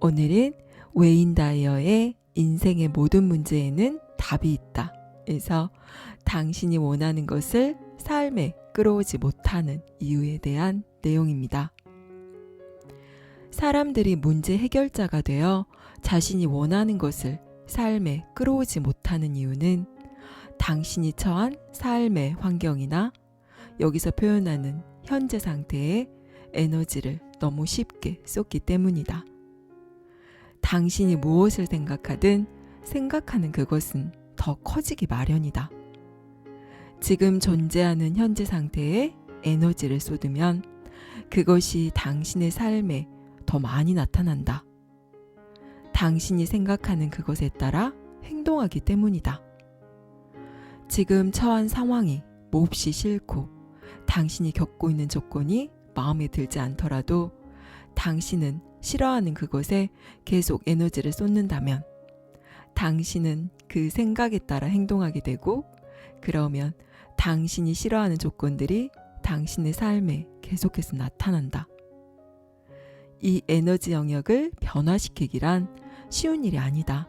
오늘은 웨인 다이어의 인생의 모든 문제에는 답이 있다 에서 당신이 원하는 것을 삶에 끌어오지 못하는 이유에 대한 내용입니다. 사람들이 문제 해결자가 되어 자신이 원하는 것을 삶에 끌어오지 못하는 이유는 당신이 처한 삶의 환경이나 여기서 표현하는 현재 상태에 에너지를 너무 쉽게 쏟기 때문이다. 당신이 무엇을 생각하든 생각하는 그것은 더 커지기 마련이다. 지금 존재하는 현재 상태에 에너지를 쏟으면 그것이 당신의 삶에 더 많이 나타난다. 당신이 생각하는 그것에 따라 행동하기 때문이다. 지금 처한 상황이 몹시 싫고 당신이 겪고 있는 조건이 마음에 들지 않더라도 당신은 싫어하는 그것에 계속 에너지를 쏟는다면 당신은 그 생각에 따라 행동하게 되고 그러면 당신이 싫어하는 조건들이 당신의 삶에 계속해서 나타난다. 이 에너지 영역을 변화시키기란 쉬운 일이 아니다.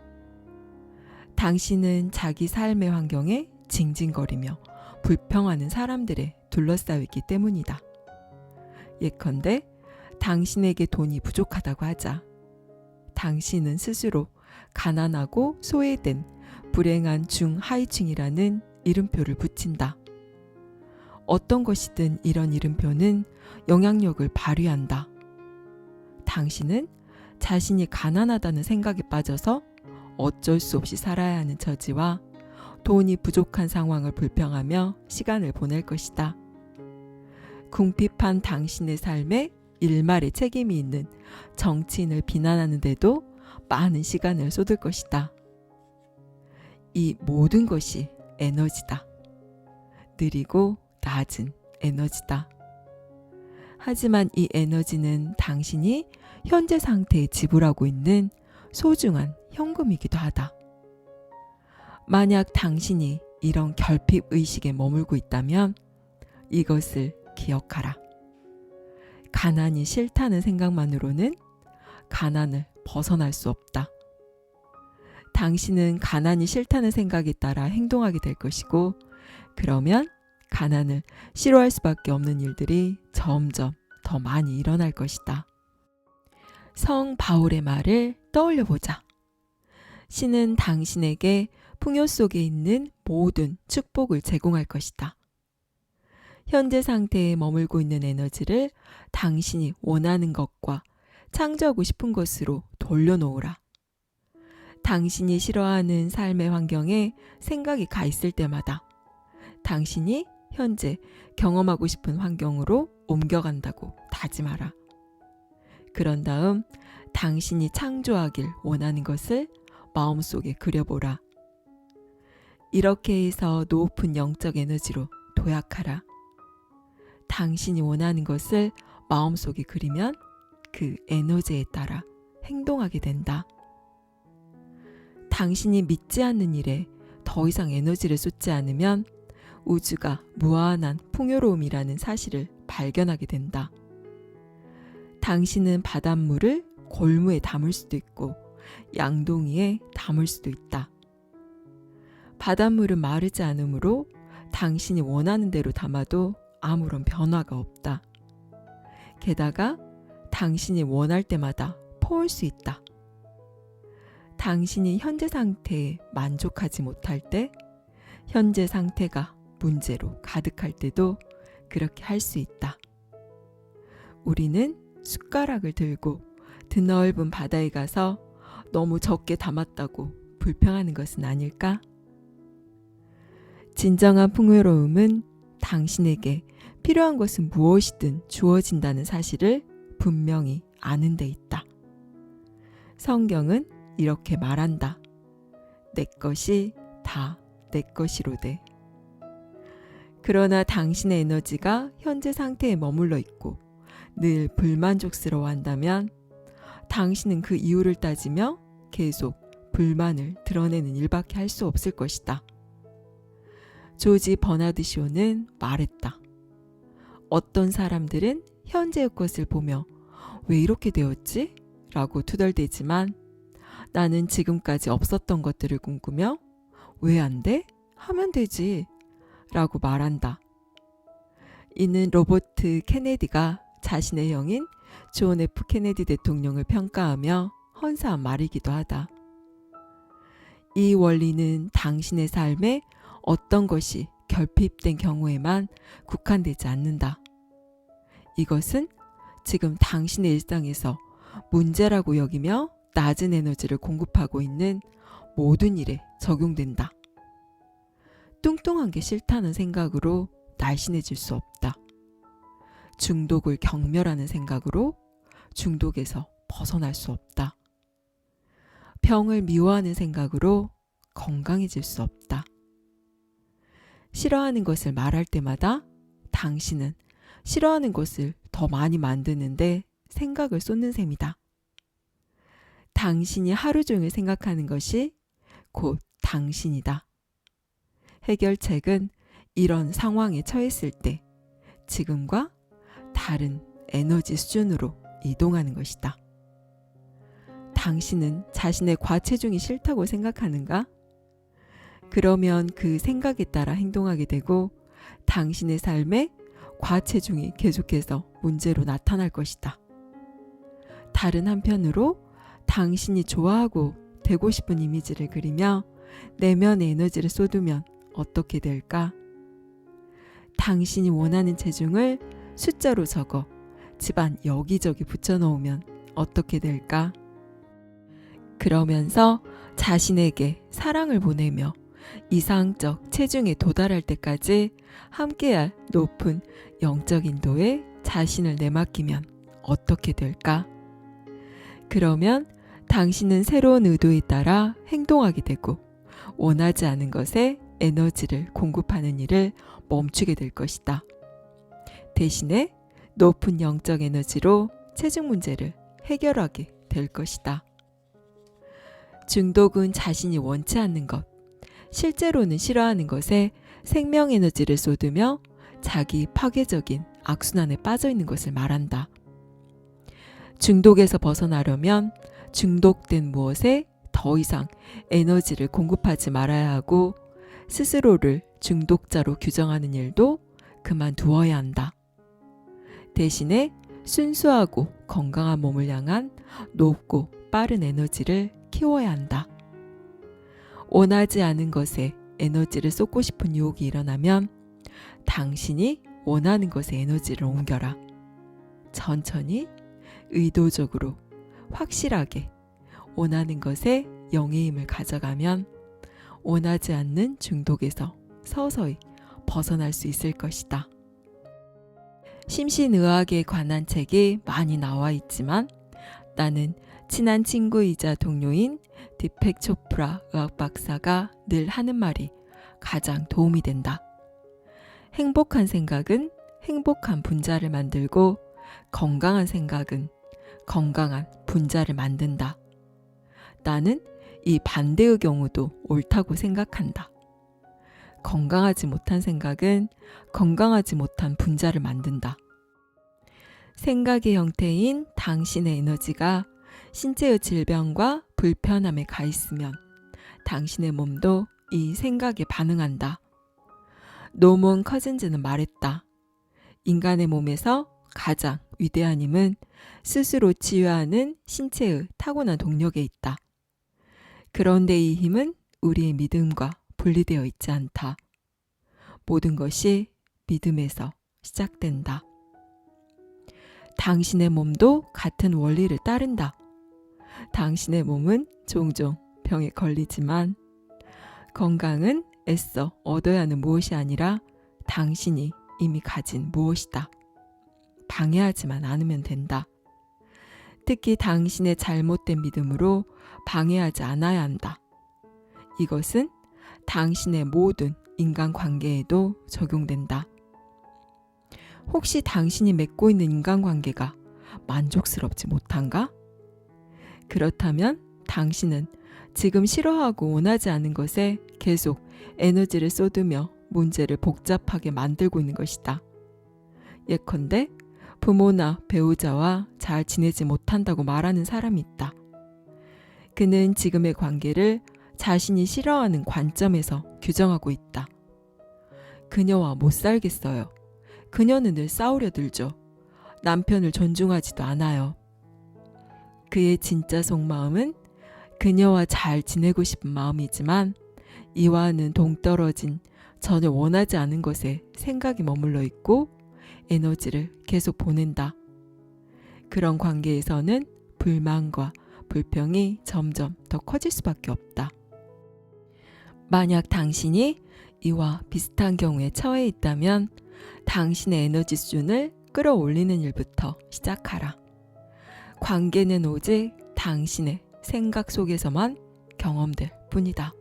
당신은 자기 삶의 환경에 징징거리며 불평하는 사람들에 둘러싸여 있기 때문이다. 예컨대 당신에게 돈이 부족하다고 하자. 당신은 스스로 가난하고 소외된 불행한 중하위층이라는 이름표를 붙인다. 어떤 것이든 이런 이름표는 영향력을 발휘한다. 당신은 자신이 가난하다는 생각에 빠져서 어쩔 수 없이 살아야 하는 처지와 돈이 부족한 상황을 불평하며 시간을 보낼 것이다. 궁핍한 당신의 삶에 일말의 책임이 있는 정치인을 비난하는데도 많은 시간을 쏟을 것이다. 이 모든 것이 에너지다. 느리고 낮은 에너지다. 하지만 이 에너지는 당신이 현재 상태에 지불하고 있는 소중한 현금이기도 하다. 만약 당신이 이런 결핍 의식에 머물고 있다면 이것을 기억하라. 가난이 싫다는 생각만으로는 가난을 벗어날 수 없다. 당신은 가난이 싫다는 생각에 따라 행동하게 될 것이고 그러면 가난을 싫어할 수밖에 없는 일들이 점점 더 많이 일어날 것이다. 성 바울의 말을 떠올려 보자. 신은 당신에게 풍요 속에 있는 모든 축복을 제공할 것이다. 현재 상태에 머물고 있는 에너지를 당신이 원하는 것과 창조하고 싶은 것으로 돌려놓으라. 당신이 싫어하는 삶의 환경에 생각이 가 있을 때마다 당신이 현재 경험하고 싶은 환경으로 옮겨간다고 다짐하라. 그런 다음 당신이 창조하길 원하는 것을 마음속에 그려보라. 이렇게 해서 높은 영적 에너지로 도약하라. 당신이 원하는 것을 마음속에 그리면 그 에너지에 따라 행동하게 된다. 당신이 믿지 않는 일에 더 이상 에너지를 쏟지 않으면 우주가 무한한 풍요로움이라는 사실을 발견하게 된다. 당신은 바닷물을 골무에 담을 수도 있고 양동이에 담을 수도 있다. 바닷물은 마르지 않으므로 당신이 원하는 대로 담아도 아무런 변화가 없다. 게다가 당신이 원할 때마다 퍼올 수 있다. 당신이 현재 상태에 만족하지 못할 때, 현재 상태가 문제로 가득할 때도 그렇게 할 수 있다. 우리는 숟가락을 들고 드넓은 바다에 가서 너무 적게 담았다고 불평하는 것은 아닐까? 진정한 풍요로움은 당신에게 필요한 것은 무엇이든 주어진다는 사실을 분명히 아는 데 있다. 성경은 이렇게 말한다. 내 것이 다 내 것이로되. 그러나 당신의 에너지가 현재 상태에 머물러 있고 늘 불만족스러워한다면 당신은 그 이유를 따지며 계속 불만을 드러내는 일밖에 할 수 없을 것이다. 조지 버나드 쇼는 말했다. 어떤 사람들은 현재의 것을 보며 왜 이렇게 되었지? 라고 투덜대지만 나는 지금까지 없었던 것들을 꿈꾸며 왜 안 돼? 하면 되지 라고 말한다. 이는 로버트 케네디가 자신의 형인 존 F 케네디 대통령을 평가하며 헌사한 말이기도 하다. 이 원리는 당신의 삶에 어떤 것이 결핍된 경우에만 국한되지 않는다. 이것은 지금 당신의 일상에서 문제라고 여기며 낮은 에너지를 공급하고 있는 모든 일에 적용된다. 뚱뚱한 게 싫다는 생각으로 날씬해질 수 없다. 중독을 경멸하는 생각으로 중독에서 벗어날 수 없다. 병을 미워하는 생각으로 건강해질 수 없다. 싫어하는 것을 말할 때마다 당신은 싫어하는 것을 더 많이 만드는데 생각을 쏟는 셈이다. 당신이 하루 종일 생각하는 것이 곧 당신이다. 해결책은 이런 상황에 처했을 때 지금과 다른 에너지 수준으로 이동하는 것이다. 당신은 자신의 과체중이 싫다고 생각하는가? 그러면 그 생각에 따라 행동하게 되고 당신의 삶에 과체중이 계속해서 문제로 나타날 것이다. 다른 한편으로 당신이 좋아하고 되고 싶은 이미지를 그리며 내면의 에너지를 쏟으면 어떻게 될까? 당신이 원하는 체중을 숫자로 적어 집안 여기저기 붙여놓으면 어떻게 될까? 그러면서 자신에게 사랑을 보내며 이상적 체중에 도달할 때까지 함께할 높은 영적 인도에 자신을 내맡기면 어떻게 될까? 그러면 당신은 새로운 의도에 따라 행동하게 되고 원하지 않은 것에 에너지를 공급하는 일을 멈추게 될 것이다. 대신에 높은 영적 에너지로 체중 문제를 해결하게 될 것이다. 중독은 자신이 원치 않는 것, 실제로는 싫어하는 것에 생명 에너지를 쏟으며 자기 파괴적인 악순환에 빠져 있는 것을 말한다. 중독에서 벗어나려면 중독된 무엇에 더 이상 에너지를 공급하지 말아야 하고 스스로를 중독자로 규정하는 일도 그만두어야 한다. 대신에 순수하고 건강한 몸을 향한 높고 빠른 에너지를 키워야 한다. 원하지 않은 것에 에너지를 쏟고 싶은 유혹이 일어나면 당신이 원하는 것에 에너지를 옮겨라. 천천히, 의도적으로, 확실하게 원하는 것에 영의 힘을 가져가면 원하지 않는 중독에서 서서히 벗어날 수 있을 것이다. 심신의학에 관한 책이 많이 나와 있지만 나는 친한 친구이자 동료인 디펙 초프라 의학 박사가 늘 하는 말이 가장 도움이 된다. 행복한 생각은 행복한 분자를 만들고 건강한 생각은 건강한 분자를 만든다. 나는 이 반대의 경우도 옳다고 생각한다. 건강하지 못한 생각은 건강하지 못한 분자를 만든다. 생각의 형태인 당신의 에너지가 신체의 질병과 불편함에 가 있으면 당신의 몸도 이 생각에 반응한다. 노몬 커즌즈는 말했다. 인간의 몸에서 가장 위대한 힘은 스스로 치유하는 신체의 타고난 동력에 있다. 그런데 이 힘은 우리의 믿음과 분리되어 있지 않다. 모든 것이 믿음에서 시작된다. 당신의 몸도 같은 원리를 따른다. 당신의 몸은 종종 병에 걸리지만 건강은 애써 얻어야 하는 무엇이 아니라 당신이 이미 가진 무엇이다. 방해하지만 않으면 된다. 특히 당신의 잘못된 믿음으로 방해하지 않아야 한다. 이것은 당신의 모든 인간관계에도 적용된다. 혹시 당신이 맺고 있는 인간관계가 만족스럽지 못한가? 그렇다면 당신은 지금 싫어하고 원하지 않은 것에 계속 에너지를 쏟으며 문제를 복잡하게 만들고 있는 것이다. 예컨대 부모나 배우자와 잘 지내지 못한다고 말하는 사람이 있다. 그는 지금의 관계를 자신이 싫어하는 관점에서 규정하고 있다. 그녀와 못 살겠어요. 그녀는 늘 싸우려 들죠. 남편을 존중하지도 않아요. 그의 진짜 속마음은 그녀와 잘 지내고 싶은 마음이지만 이와는 동떨어진 전혀 원하지 않은 것에 생각이 머물러 있고 에너지를 계속 보낸다. 그런 관계에서는 불만과 불평이 점점 더 커질 수밖에 없다. 만약 당신이 이와 비슷한 경우에 처해 있다면 당신의 에너지 수준을 끌어올리는 일부터 시작하라. 관계는 오직 당신의 생각 속에서만 경험될 뿐이다.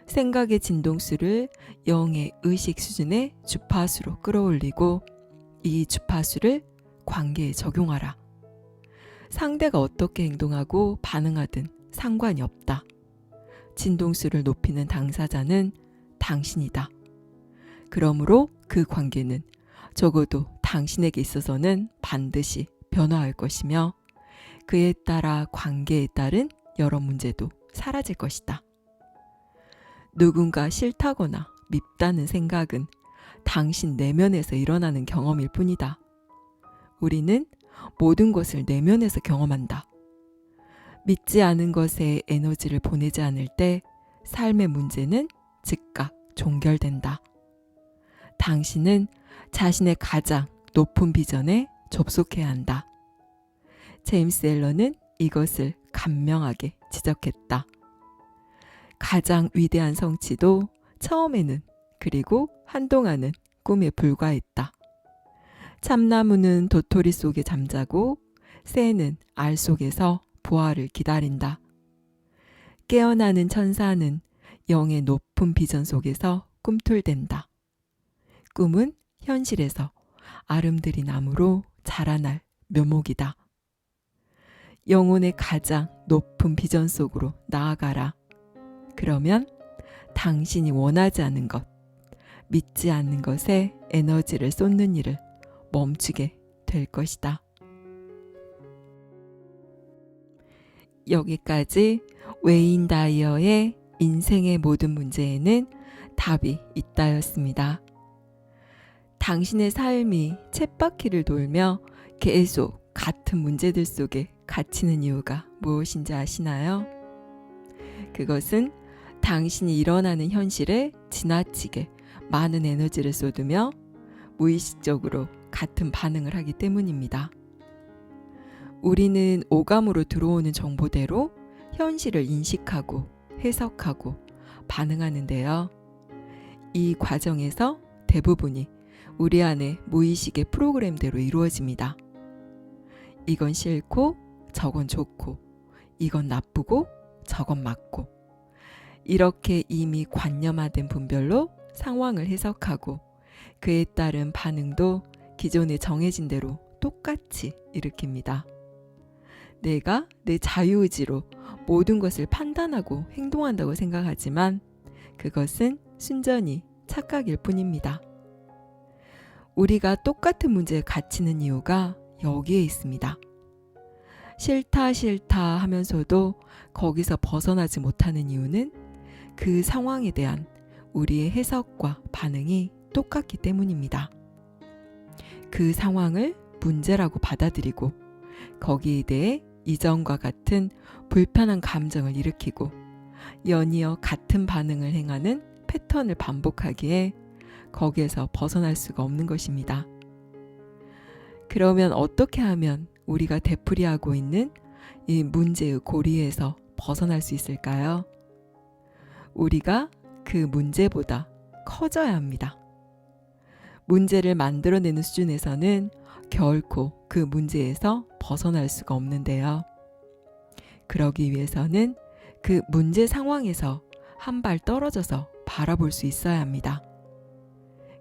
생각의 진동수를 영의 의식 수준의 주파수로 끌어올리고 이 주파수를 관계에 적용하라. 상대가 어떻게 행동하고 반응하든 상관이 없다. 진동수를 높이는 당사자는 당신이다. 그러므로 그 관계는 적어도 당신에게 있어서는 반드시 변화할 것이며 그에 따라 관계에 따른 여러 문제도 사라질 것이다. 누군가 싫다거나 밉다는 생각은 당신 내면에서 일어나는 경험일 뿐이다. 우리는 모든 것을 내면에서 경험한다. 믿지 않은 것에 에너지를 보내지 않을 때 삶의 문제는 즉각 종결된다. 당신은 자신의 가장 높은 비전에 접속해야 한다. 제임스 앨런은 이것을 간명하게 지적했다. 가장 위대한 성취도 처음에는 그리고 한동안은 꿈에 불과했다. 참나무는 도토리 속에 잠자고 새는 알 속에서 부활을 기다린다. 깨어나는 천사는 영의 높은 비전 속에서 꿈틀댄다. 꿈은 현실에서 아름드리 나무로 자라날 묘목이다. 영혼의 가장 높은 비전 속으로 나아가라. 그러면 당신이 원하지 않는 것, 믿지 않는 것에 에너지를 쏟는 일을 멈추게 될 것이다. 여기까지 웨인 다이어의 인생의 모든 문제에는 답이 있다였습니다. 당신의 삶이 쳇바퀴를 돌며 계속 같은 문제들 속에 갇히는 이유가 무엇인지 아시나요? 그것은 당신이 일어나는 현실에 지나치게 많은 에너지를 쏟으며 무의식적으로 같은 반응을 하기 때문입니다. 우리는 오감으로 들어오는 정보대로 현실을 인식하고 해석하고 반응하는데요. 이 과정에서 대부분이 우리 안의 무의식의 프로그램대로 이루어집니다. 이건 싫고 저건 좋고 이건 나쁘고 저건 맞고 이렇게 이미 관념화된 분별로 상황을 해석하고 그에 따른 반응도 기존에 정해진 대로 똑같이 일으킵니다. 내가 내 자유의지로 모든 것을 판단하고 행동한다고 생각하지만 그것은 순전히 착각일 뿐입니다. 우리가 똑같은 문제에 갇히는 이유가 여기에 있습니다. 싫다 싫다 하면서도 거기서 벗어나지 못하는 이유는 그 상황에 대한 우리의 해석과 반응이 똑같기 때문입니다. 그 상황을 문제라고 받아들이고 거기에 대해 이전과 같은 불편한 감정을 일으키고 연이어 같은 반응을 행하는 패턴을 반복하기에 거기에서 벗어날 수가 없는 것입니다. 그러면 어떻게 하면 우리가 되풀이하고 있는 이 문제의 고리에서 벗어날 수 있을까요? 우리가 그 문제보다 커져야 합니다. 문제를 만들어내는 수준에서는 결코 그 문제에서 벗어날 수가 없는데요. 그러기 위해서는 그 문제 상황에서 한 발 떨어져서 바라볼 수 있어야 합니다.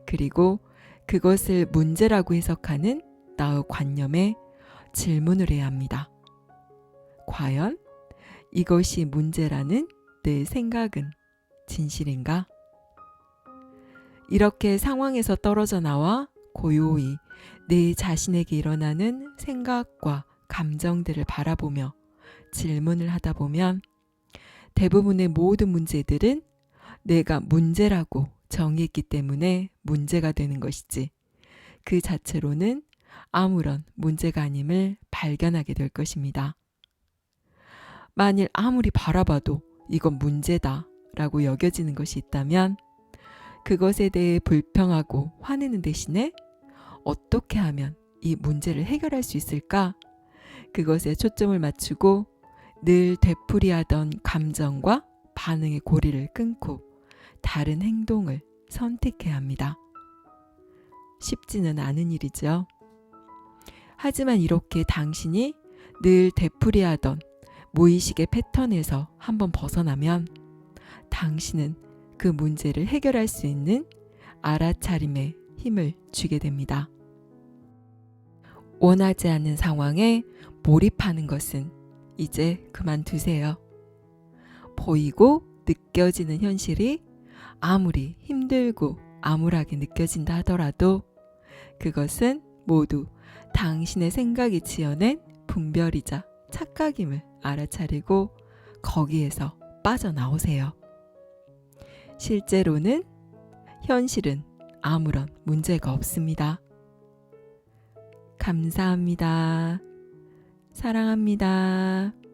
그리고 그것을 문제라고 해석하는 나의 관념에 질문을 해야 합니다. 과연 이것이 문제라는 내 생각은 진실인가? 이렇게 상황에서 떨어져 나와 고요히 내 자신에게 일어나는 생각과 감정들을 바라보며 질문을 하다 보면 대부분의 모든 문제들은 내가 문제라고 정의했기 때문에 문제가 되는 것이지 그 자체로는 아무런 문제가 아님을 발견하게 될 것입니다. 만일 아무리 바라봐도 이건 문제다 라고 여겨지는 것이 있다면 그것에 대해 불평하고 화내는 대신에 어떻게 하면 이 문제를 해결할 수 있을까? 그것에 초점을 맞추고 늘 되풀이하던 감정과 반응의 고리를 끊고 다른 행동을 선택해야 합니다. 쉽지는 않은 일이죠. 하지만 이렇게 당신이 늘 되풀이하던 무의식의 패턴에서 한번 벗어나면 당신은 그 문제를 해결할 수 있는 알아차림의 힘을 주게 됩니다. 원하지 않는 상황에 몰입하는 것은 이제 그만두세요. 보이고 느껴지는 현실이 아무리 힘들고 암울하게 느껴진다 하더라도 그것은 모두 당신의 생각이 지어낸 분별이자 착각임을 알아차리고 거기에서 빠져나오세요. 실제로는 현실은 아무런 문제가 없습니다. 감사합니다. 사랑합니다.